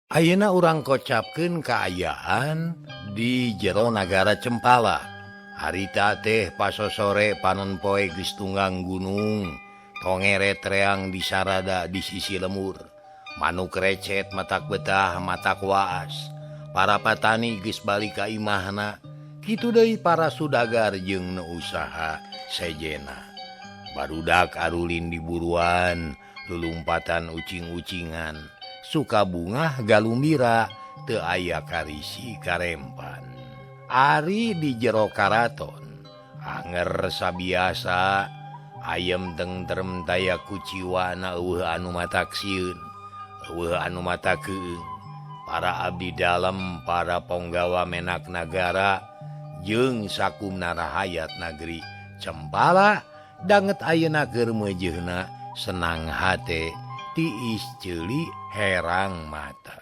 Ayeuna urang kocapkeun kaayaan di jero nagara Cempala. Harita teh pasosore panon poe geus tunggang gunung, tongeret reang di sarada di sisi lemur. Manuk recet matak betah matak waas. Para patani geus balik ka imahna. Kitu deui para sudagar jeung nu usaha sejena. Barudak arulin di buruan, lulumpatan ucing-ucingan. Suka bunga galumbira teu aya karisi karempan. Ari di jero karaton anger sabiasa ayem tentrem taya kuciwana eueuh anu mataksieun eueuh anu matakeung. Para abdi dalem para ponggawa menak nagara jeung sakumna rahayat nagri Cempala danget ayeuna keur meujeuhna senang hate tiis ceuli herang mata.